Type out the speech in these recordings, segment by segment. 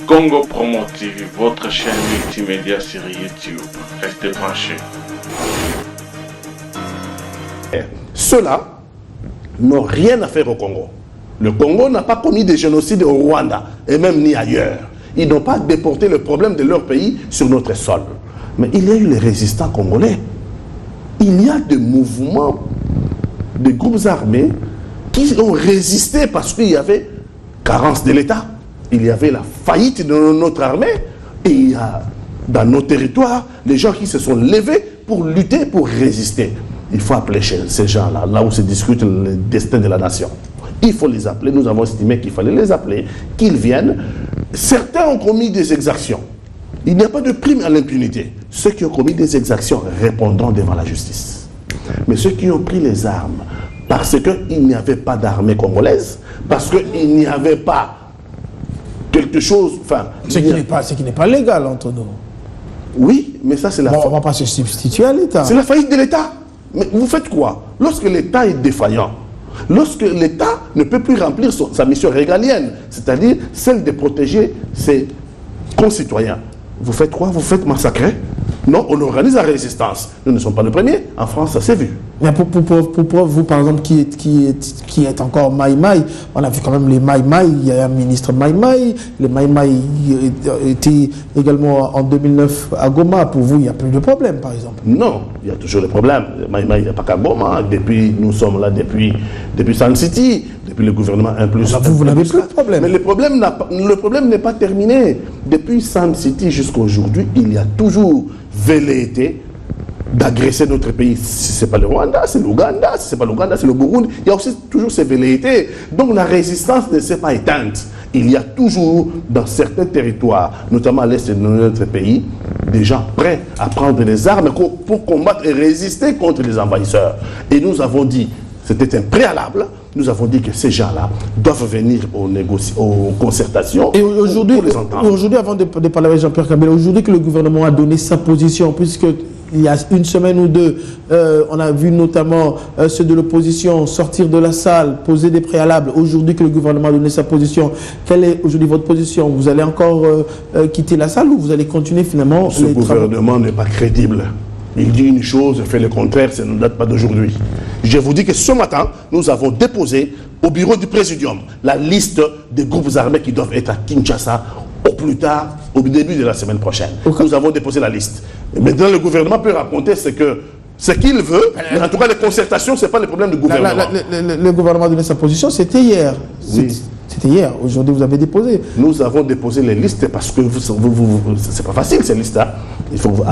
Congo Promo TV, votre chaîne multimédia sur YouTube. Restez branchés. Ceux-là n'ont rien à faire au Congo. Le Congo n'a pas commis des génocides au Rwanda, et même ni ailleurs. Ils n'ont pas déporté le problème de leur pays sur notre sol. Mais il y a eu les résistants congolais. Il y a des mouvements, des groupes armés qui ont résisté parce qu'il y avait carence de l'État. Il y avait la faillite de notre armée. Et il y a dans nos territoires des gens qui se sont levés pour lutter, pour résister. Il faut appeler ces gens-là, là où se discute le destin de la nation. Il faut les appeler. Nous avons estimé qu'il fallait les appeler, qu'ils viennent. Certains ont commis des exactions. Il n'y a pas de prime à l'impunité. Ceux qui ont commis des exactions répondront devant la justice. Mais ceux qui ont pris les armes, parce qu'il n'y avait pas d'armée congolaise, parce qu'il n'y avait pas quelque chose... Enfin, ce qui n'est pas légal entre nous. Oui, mais ça c'est la... Bon, on ne va pas se substituer à l'État. C'est la faillite de l'État. Mais vous faites quoi? Lorsque l'État est défaillant, lorsque l'État ne peut plus remplir sa mission régalienne, c'est-à-dire celle de protéger ses concitoyens, vous faites quoi? Vous faites massacrer? Non, on organise la résistance. Nous ne sommes pas les premiers. En France, ça s'est vu. Mais pour vous, par exemple, qui est encore Maï-Maï, on a vu quand même les Maï-Maï, il y a un ministre Maï-Maï, les Maï-Maï étaient également en 2009 à Goma. Pour vous, il n'y a plus de problème, par exemple? Non, il y a toujours des problèmes. Maï-Maï, il n'y a pas qu'à Goma. Nous sommes là depuis Sun City, depuis le gouvernement 1+. Vous n'avez plus de problème. Mais le problème n'est pas terminé. Depuis Sun City jusqu'à aujourd'hui, il y a toujours velléité d'agresser notre pays. Si ce n'est pas le Rwanda, c'est l'Ouganda. Si ce n'est pas l'Ouganda, c'est le Burundi. Il y a aussi toujours ces velléités. Donc la résistance ne s'est pas éteinte. Il y a toujours dans certains territoires, notamment à l'est de notre pays, des gens prêts à prendre les armes pour combattre et résister contre les envahisseurs. Et nous avons dit, c'était un préalable, nous avons dit que ces gens-là doivent venir aux concertations. Et aujourd'hui, avant de parler avec Jean-Pierre Kabila, aujourd'hui que le gouvernement a donné sa position, puisque il y a une semaine ou deux, on a vu notamment ceux de l'opposition sortir de la salle, poser des préalables. Aujourd'hui que le gouvernement a donné sa position, quelle est aujourd'hui votre position? Vous allez encore quitter la salle ou vous allez continuer finalement? Ce gouvernement n'est pas crédible. Il dit une chose, fait le contraire, ça ne date pas d'aujourd'hui. Je vous dis que ce matin, nous avons déposé au bureau du Présidium la liste des groupes armés qui doivent être à Kinshasa au plus tard, au début de la semaine prochaine. Okay. Nous avons déposé la liste. Maintenant, le gouvernement peut raconter ce qu'il veut, mais en tout cas, les concertations, ce n'est pas le problème du gouvernement. Le gouvernement a donné sa position, c'était hier. Oui. C'était hier. Aujourd'hui, vous avez déposé. Nous avons déposé les listes parce que c'est pas facile, ces listes-là. Il faut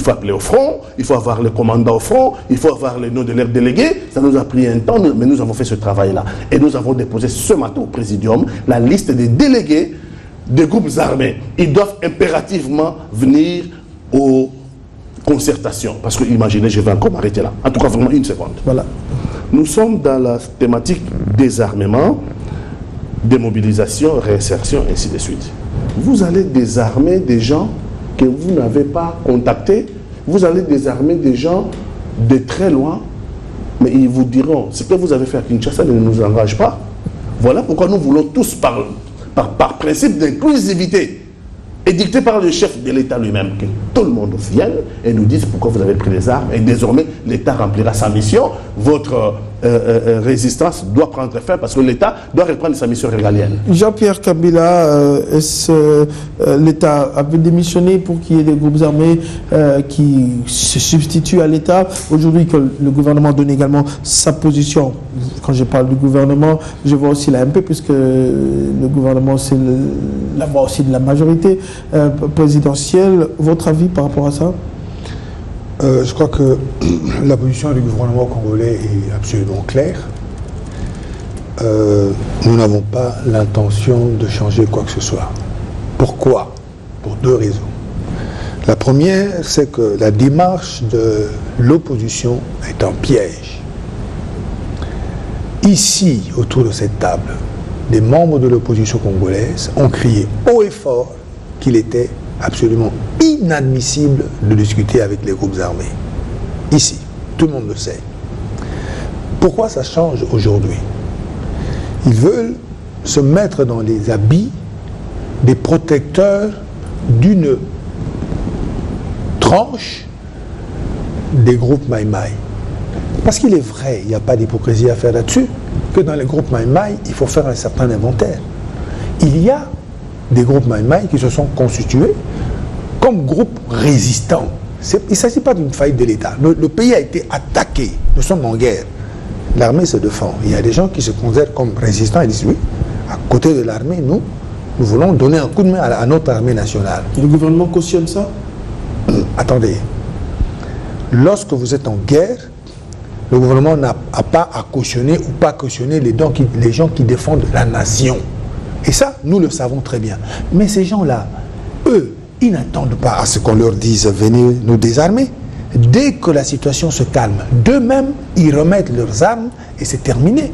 appeler au front, il faut avoir les commandants au front, il faut avoir les noms de leurs délégués. Ça nous a pris un temps, mais nous avons fait ce travail-là. Et nous avons déposé ce matin au Présidium la liste des délégués des groupes armés. Ils doivent impérativement venir aux concertations. Parce que, imaginez, je vais encore m'arrêter là. En tout cas, vraiment une seconde. Voilà. Nous sommes dans la thématique désarmement, démobilisation, réinsertion, ainsi de suite. Vous allez désarmer des gens que vous n'avez pas contactés. Vous allez désarmer des gens de très loin, mais ils vous diront, ce que vous avez fait à Kinshasa ne nous engage pas. Voilà pourquoi nous voulons tous, par principe d'inclusivité, édicté par le chef de l'État lui-même, que tout le monde vienne et nous dise pourquoi vous avez pris les armes. Et désormais, l'État remplira sa mission. Votre résistance doit prendre fin parce que l'État doit reprendre sa mission régalienne. Jean-Pierre Kabila, l'État avait démissionné pour qu'il y ait des groupes armés qui se substituent à l'État. Aujourd'hui, que le gouvernement donne également sa position. Quand je parle du gouvernement, je vois aussi la MP, puisque le gouvernement, c'est la voix aussi de la majorité présidentielle. Votre avis par rapport à ça? Je crois que la position du gouvernement congolais est absolument claire. Nous n'avons pas l'intention de changer quoi que ce soit. Pourquoi? Pour deux raisons. La première, c'est que la démarche de l'opposition est un piège. Ici, autour de cette table, des membres de l'opposition congolaise ont crié haut et fort qu'il était absolument inadmissible de discuter avec les groupes armés. Ici, tout le monde le sait. Pourquoi ça change aujourd'hui? Ils veulent se mettre dans les habits des protecteurs d'une tranche des groupes Maïmaï. Parce qu'il est vrai, il n'y a pas d'hypocrisie à faire là-dessus, que dans les groupes Maïmaï, il faut faire un certain inventaire. Il y a des groupes Maïmaï qui se sont constitués comme groupes résistants. Il ne s'agit pas d'une faillite de l'État. Le pays a été attaqué. Nous sommes en guerre. L'armée se défend. Il y a des gens qui se considèrent comme résistants et disent oui, à côté de l'armée, nous voulons donner un coup de main à notre armée nationale. Et le gouvernement cautionne ça? Attendez. Lorsque vous êtes en guerre, le gouvernement n'a pas à cautionner ou pas cautionner les gens qui défendent la nation. Et ça, nous le savons très bien. Mais ces gens-là, eux, ils n'attendent pas à ce qu'on leur dise « venez nous désarmer ». Dès que la situation se calme, d'eux-mêmes, ils remettent leurs armes et c'est terminé.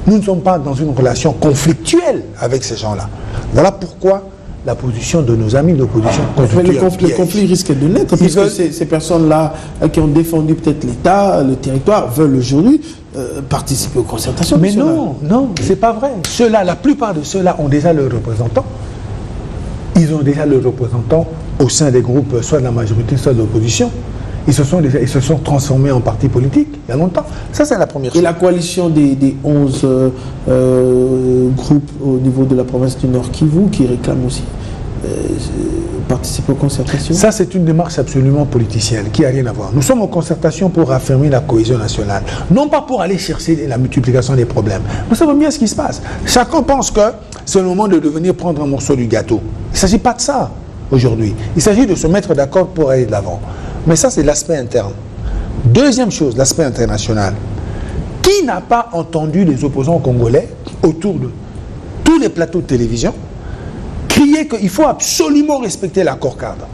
Nous ne sommes pas dans une relation conflictuelle avec ces gens-là. Voilà pourquoi la position de nos amis d'opposition constitue le conflit risque de naître, puisque ces personnes-là qui ont défendu peut-être l'État, le territoire, veulent aujourd'hui participer aux concertations. Mais non, c'est pas vrai. Ceux-là, la plupart de ceux-là ont déjà leurs représentants. Ils ont déjà leurs représentants au sein des groupes, soit de la majorité, soit de l'opposition. Ils se sont transformés en partis politiques il y a longtemps. Ça, c'est la première chose. Et la coalition des 11 groupes au niveau de la province du Nord Kivu qui réclament aussi participer aux concertations? Ça, c'est une démarche absolument politicienne qui n'a rien à voir. Nous sommes en concertation pour affirmer la cohésion nationale. Non pas pour aller chercher la multiplication des problèmes. Vous savez bien ce qui se passe. Chacun pense que c'est le moment de venir prendre un morceau du gâteau. Il ne s'agit pas de ça aujourd'hui. Il s'agit de se mettre d'accord pour aller de l'avant. Mais ça, c'est l'aspect interne. Deuxième chose, l'aspect international. Qui n'a pas entendu les opposants congolais autour de tous les plateaux de télévision crier qu'il faut absolument respecter l'accord cadre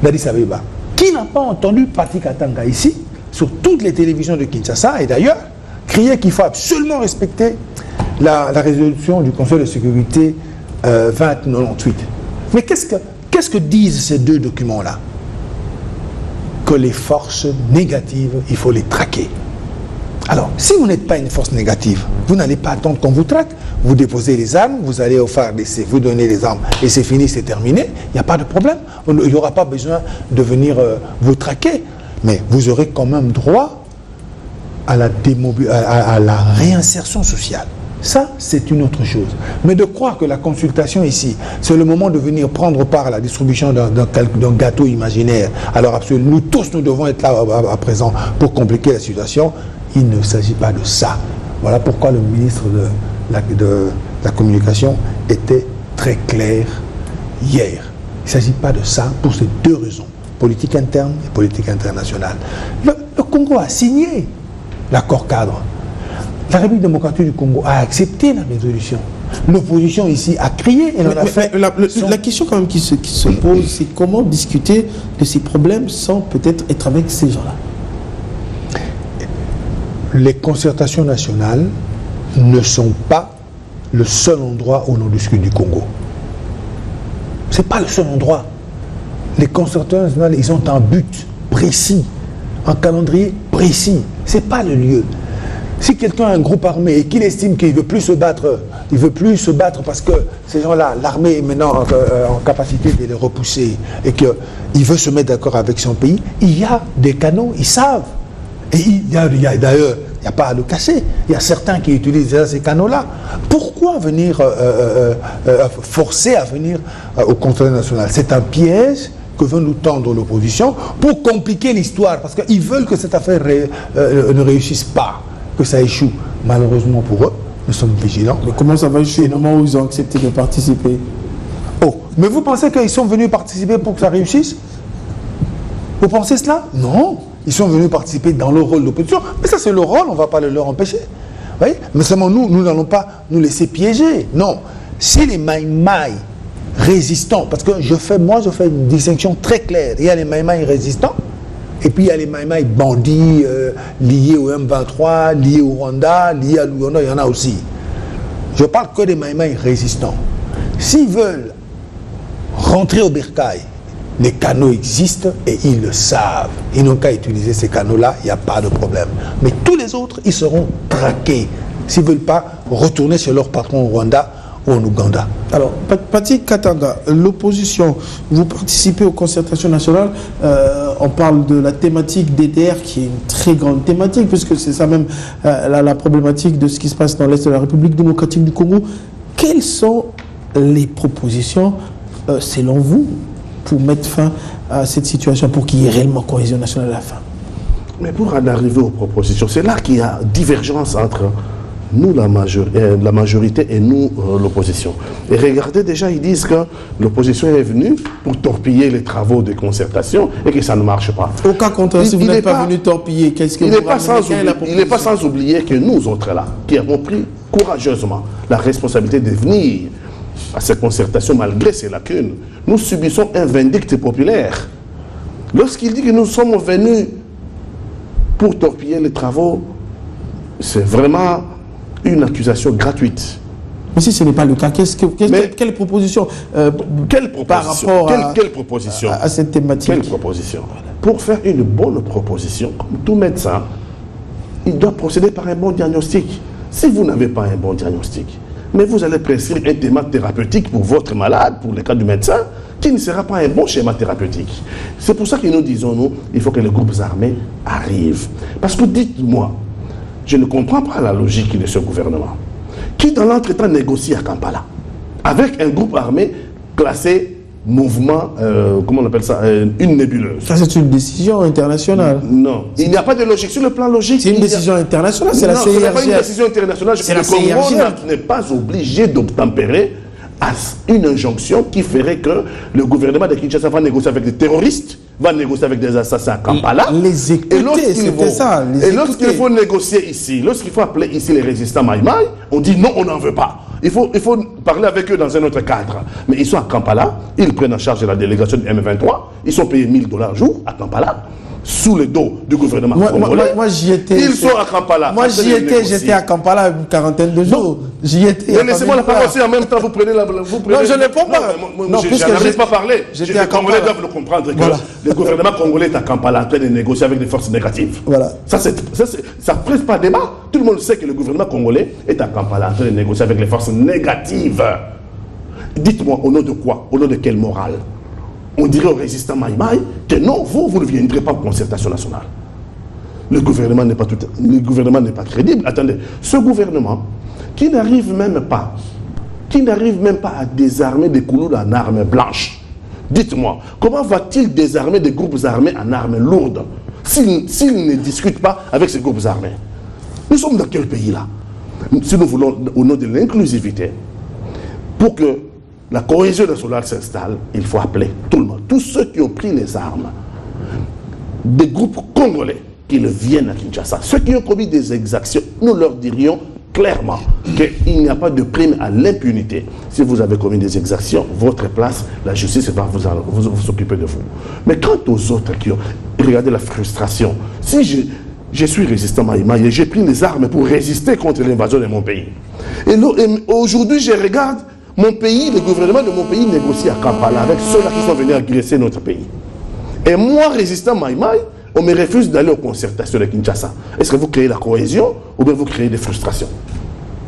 d'Addis Abeba? Qui n'a pas entendu Patrick Katanga ici, sur toutes les télévisions de Kinshasa et d'ailleurs, crier qu'il faut absolument respecter la résolution du Conseil de sécurité 2098? Mais qu'est-ce que disent ces deux documents-là? Que les forces négatives, il faut les traquer. Alors, si vous n'êtes pas une force négative, vous n'allez pas attendre qu'on vous traque. Vous déposez les armes, vous allez au phare d'essai, vous donnez les armes, et c'est fini, c'est terminé. Il n'y a pas de problème. Il n'y aura pas besoin de venir vous traquer. Mais vous aurez quand même droit à la réinsertion sociale. Ça, c'est une autre chose. Mais de croire que la consultation ici, c'est le moment de venir prendre part à la distribution d'un gâteau imaginaire, alors absolument, nous tous, nous devons être là à présent pour compliquer la situation, il ne s'agit pas de ça. Voilà pourquoi le ministre de la Communication était très clair hier. Il ne s'agit pas de ça pour ces deux raisons, politique interne et politique internationale. Le Congo a signé l'accord cadre. La République démocratique du Congo a accepté la résolution. L'opposition ici a crié et on a fait... La question quand même qui se pose, c'est comment discuter de ces problèmes sans peut-être être avec ces gens-là? Les concertations nationales ne sont pas le seul endroit où l'on discute du Congo. Ce n'est pas le seul endroit. Les concertations nationales, ils ont un but précis, un calendrier précis. Ce n'est pas le lieu. Si quelqu'un a un groupe armé et qu'il estime qu'il ne veut plus se battre, parce que ces gens-là, l'armée est maintenant en capacité de les repousser et qu'il veut se mettre d'accord avec son pays, il y a des canaux, ils savent. Et d'ailleurs, il n'y a pas à le cacher. Il y a certains qui utilisent déjà ces canaux-là. Pourquoi venir forcer à venir au Conseil national? C'est un piège que veut nous tendre l'opposition pour compliquer l'histoire, parce qu'ils veulent que cette affaire ne réussisse pas, que ça échoue. Malheureusement pour eux, nous sommes vigilants. Mais comment ça va échouer au moment où ils ont accepté de participer? Oh, mais vous pensez qu'ils sont venus participer pour que ça réussisse? Vous pensez cela? Non. Ils sont venus participer dans le rôle d'opposition. Mais ça, c'est le rôle, on ne va pas le leur empêcher. Vous voyez? Mais seulement nous n'allons pas nous laisser piéger. Non. Si les Maïmaï résistants, parce que je fais une distinction très claire. Il y a les Maïmaï résistants, et puis il y a les Maïmaï bandits liés au M23, liés au Rwanda, liés à l'Ouganda, il y en a aussi. Je parle que des Maïmaï résistants. S'ils veulent rentrer au bercail, les canaux existent et ils le savent. Ils n'ont qu'à utiliser ces canaux-là, il n'y a pas de problème. Mais tous les autres, ils seront traqués. S'ils ne veulent pas retourner chez leur patron au Rwanda ou en Ouganda. Alors, Pati Katanga, l'opposition, vous participez aux concertations nationales, on parle de la thématique DDR qui est une très grande thématique, puisque c'est ça même la problématique de ce qui se passe dans l'Est de la République démocratique du Congo. Quelles sont les propositions, selon vous, pour mettre fin à cette situation, pour qu'il y ait réellement cohésion nationale à la fin? Mais pour en arriver aux propositions, c'est là qu'il y a divergence entre nous, la majorité, et nous, l'opposition. Et regardez, déjà, ils disent que l'opposition est venue pour torpiller les travaux de concertation et que ça ne marche pas. Au cas contraire, si vous n'êtes pas venu torpiller, qu'est-ce que vous Il n'est pas sans oublier que nous autres là, qui avons pris courageusement la responsabilité de venir à cette concertation malgré ses lacunes, nous subissons un vindicte populaire. Lorsqu'il dit que nous sommes venus pour torpiller les travaux, c'est vraiment une accusation gratuite. Mais si ce n'est pas le cas, quelle proposition par rapport à cette thématique? Quelle proposition? Pour faire une bonne proposition, comme tout médecin, il doit procéder par un bon diagnostic. Si vous n'avez pas un bon diagnostic, mais vous allez prescrire un schéma thérapeutique pour votre malade, pour le cas du médecin, qui ne sera pas un bon schéma thérapeutique. C'est pour ça que nous disons, nous, il faut que les groupes armés arrivent. Parce que dites-moi, je ne comprends pas la logique de ce gouvernement, qui dans l'entretemps négocie à Kampala, avec un groupe armé classé mouvement, comment on appelle ça, une nébuleuse. Ça, c'est une décision internationale. Non, il n'y a pas de logique. Sur le plan logique, c'est une décision internationale, c'est la CIRGF. Ce n'est pas une décision internationale. C'est la Congo n'est pas obligé d'obtempérer à une injonction qui ferait que le gouvernement de Kinshasa va négocier avec des terroristes, va négocier avec des assassins à Kampala. Les écouter, c'était ça. Et lorsqu'il faut négocier ici, lorsqu'il faut appeler ici les résistants Maïmaï, on dit non, on n'en veut pas. Il faut parler avec eux dans un autre cadre. Mais ils sont à Kampala, ils prennent en charge la délégation du M23, ils sont payés $1000 jour à Kampala, sous le dos du gouvernement congolais. Moi j'y étais. Ils sont à Kampala. Moi j'étais à Kampala une quarantaine de jours. J'y étais. Mais laissez-moi la parole aussi, en même temps vous prenez la... Non, je ne réponds pas. Non, je n'arrive pas à parler. Les Congolais doivent le comprendre que le gouvernement congolais est à Kampala en train de négocier avec des forces négatives. Voilà. Ça ne presse pas débat. Tout le monde sait que le gouvernement congolais est à Kampala en train de négocier avec les forces négatives. Dites-moi, au nom de quoi? Au nom de quelle morale? On dirait aux résistants Maïmaï que non, vous ne viendrez pas en concertation nationale. Le gouvernement n'est pas crédible. Attendez, ce gouvernement qui n'arrive même pas à désarmer des Kouloulou en armes blanches. Dites-moi, comment va-t-il désarmer des groupes armés en armes lourdes s'il ne discute pas avec ces groupes armés? Nous sommes dans quel pays là? Si nous voulons, au nom de l'inclusivité, pour que la cohésion nationale s'installe, il faut appeler tout le monde, tous ceux qui ont pris les armes, des groupes congolais, qu'ils viennent à Kinshasa. Ceux qui ont commis des exactions, nous leur dirions clairement qu'il n'y a pas de prime à l'impunité. Si vous avez commis des exactions, votre place, la justice va vous occuper de vous. Mais quant aux autres qui ont... Regardez la frustration. Si je suis résistant Maïmaï et j'ai pris les armes pour résister contre l'invasion de mon pays. Et aujourd'hui, je regarde mon pays, le gouvernement de mon pays négocie à Kampala avec ceux-là qui sont venus agresser notre pays. Et moi, résistant Maïmaï, on me refuse d'aller aux concertations de Kinshasa. Est-ce que vous créez la cohésion ou bien vous créez des frustrations?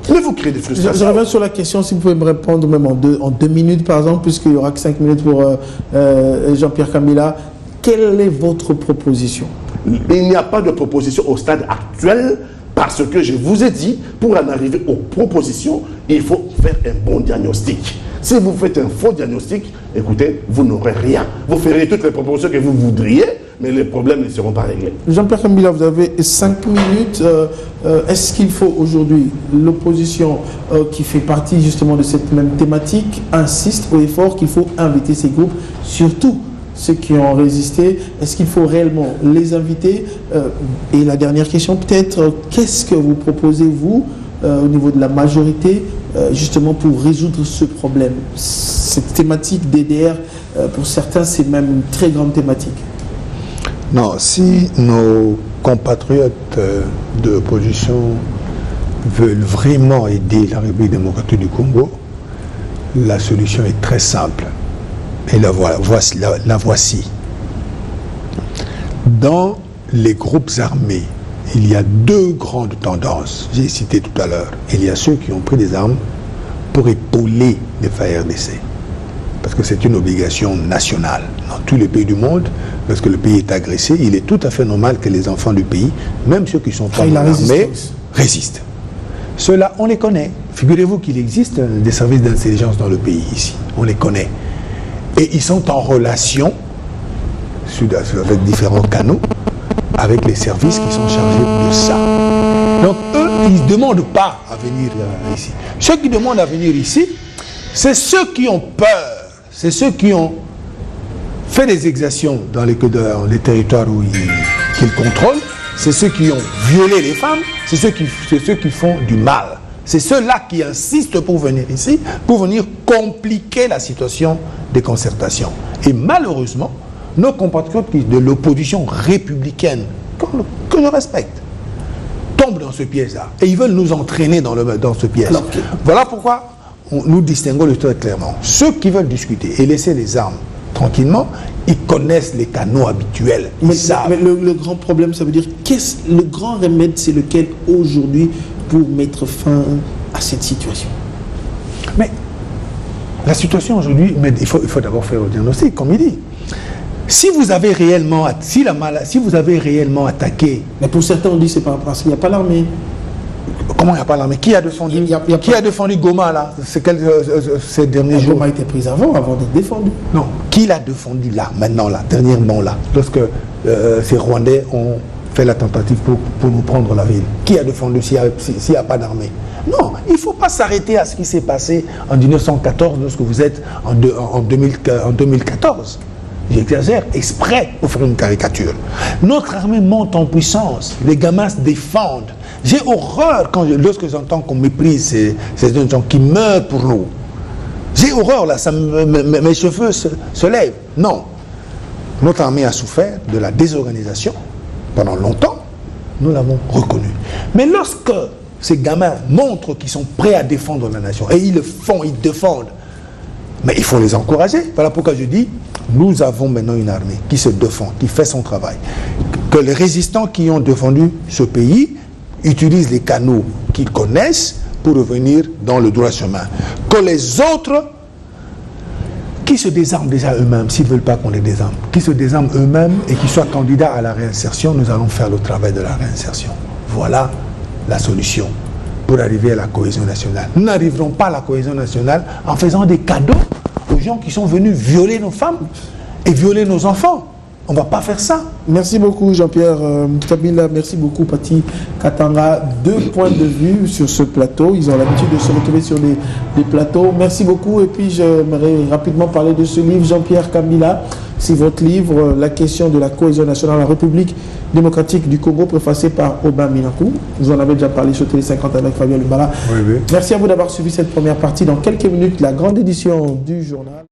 Mais vous créez des frustrations. Je reviens sur la question, si vous pouvez me répondre même en deux minutes, par exemple, puisqu'il n'y aura que 5 minutes pour Jean-Pierre Kamila. Quelle est votre proposition? Il n'y a pas de proposition au stade actuel parce que je vous ai dit, pour en arriver aux propositions, il faut faire un bon diagnostic. Si vous faites un faux diagnostic, écoutez, vous n'aurez rien. Vous ferez toutes les propositions que vous voudriez, mais les problèmes ne seront pas réglés. Jean-Pierre Kamila, vous avez 5 minutes. Est-ce qu'il faut aujourd'hui, l'opposition qui fait partie justement de cette même thématique, insiste au effort qu'il faut inviter ces groupes, surtout ceux qui ont résisté? Est-ce qu'il faut réellement les inviter? Et la dernière question peut-être, qu'est-ce que vous proposez, vous, au niveau de la majorité, justement pour résoudre ce problème? Cette thématique DDR, pour certains, c'est même une très grande thématique. Non, si nos compatriotes de l'opposition veulent vraiment aider la République démocratique du Congo, la solution est très simple. Et la voici. Dans les groupes armés, il y a deux grandes tendances. J'ai cité tout à l'heure. Il y a ceux qui ont pris des armes pour épauler les FARDC. Parce que c'est une obligation nationale. Dans tous les pays du monde, lorsque le pays est agressé, il est tout à fait normal que les enfants du pays, même ceux qui sont pas dans l'armée, résistent. Ceux-là, on les connaît. Figurez-vous qu'il existe des services d'intelligence dans le pays ici. On les connaît. Et ils sont en relation avec différents canaux, avec les services qui sont chargés de ça. Donc eux, ils ne demandent pas à venir ici. Ceux qui demandent à venir ici, c'est ceux qui ont peur, c'est ceux qui ont fait des exactions dans les territoires qu'ils contrôlent, c'est ceux qui ont violé les femmes, c'est ceux qui font du mal. C'est ceux-là qui insistent pour venir ici, pour venir compliquer la situation des concertations. Et malheureusement, nos compatriotes de l'opposition républicaine, que je respecte, tombent dans ce piège-là. Et ils veulent nous entraîner dans ce piège. Alors, voilà pourquoi nous distinguons le très clairement. Ceux qui veulent discuter et laisser les armes tranquillement, ils connaissent les canaux habituels. Mais le grand problème, ça veut dire, le grand remède, c'est lequel aujourd'hui pour mettre fin à cette situation? Mais la situation aujourd'hui, il faut d'abord faire le diagnostic, comme il dit. Si vous avez réellement, attaqué... Mais pour certains, on dit que c'est par rapport à ça, il n'y a pas l'armée. Comment il n'y a pas l'armée? Qui a défendu Qui a défendu Goma, là, ces derniers jours? Goma a été prise avant d'être défendu. Non. Qui l'a défendu, là, maintenant, là, dernièrement, là, lorsque ces Rwandais ont fait la tentative pour nous prendre la ville? Qui a défendu s'il n'y a pas d'armée? Non, il ne faut pas s'arrêter à ce qui s'est passé en 1914, lorsque vous êtes en 2014. J'exagère exprès pour faire une caricature. Notre armée monte en puissance. Les gamins se défendent. J'ai horreur lorsque j'entends qu'on méprise ces jeunes gens qui meurent pour nous. J'ai horreur là, mes cheveux se lèvent. Non. Notre armée a souffert de la désorganisation pendant longtemps. Nous l'avons reconnu. Mais lorsque ces gamins montrent qu'ils sont prêts à défendre la nation, et ils le font, ils défendent, mais il faut les encourager. Voilà pourquoi je dis, nous avons maintenant une armée qui se défend, qui fait son travail. Que les résistants qui ont défendu ce pays utilisent les canaux qu'ils connaissent pour revenir dans le droit chemin. Que les autres qui se désarment déjà eux-mêmes, s'ils ne veulent pas qu'on les désarme, qui se désarment eux-mêmes et qui soient candidats à la réinsertion, nous allons faire le travail de la réinsertion. Voilà la solution pour arriver à la cohésion nationale. Nous n'arriverons pas à la cohésion nationale en faisant des cadeaux aux gens qui sont venus violer nos femmes et violer nos enfants. On ne va pas faire ça. Merci beaucoup Jean-Pierre Kabila, merci beaucoup Pati Katanga. 2 points de vue sur ce plateau. Ils ont l'habitude de se retrouver sur les plateaux. Merci beaucoup. Et puis j'aimerais rapidement parler de ce livre, Jean-Pierre Kabila. C'est votre livre, La question de la cohésion nationale, la République démocratique du Congo, préfacé par Aubin Minakou. Vous en avez déjà parlé sur Télé 50 avec Fabien Lumbala. Oui. Merci à vous d'avoir suivi cette première partie. Dans quelques minutes, la grande édition du journal.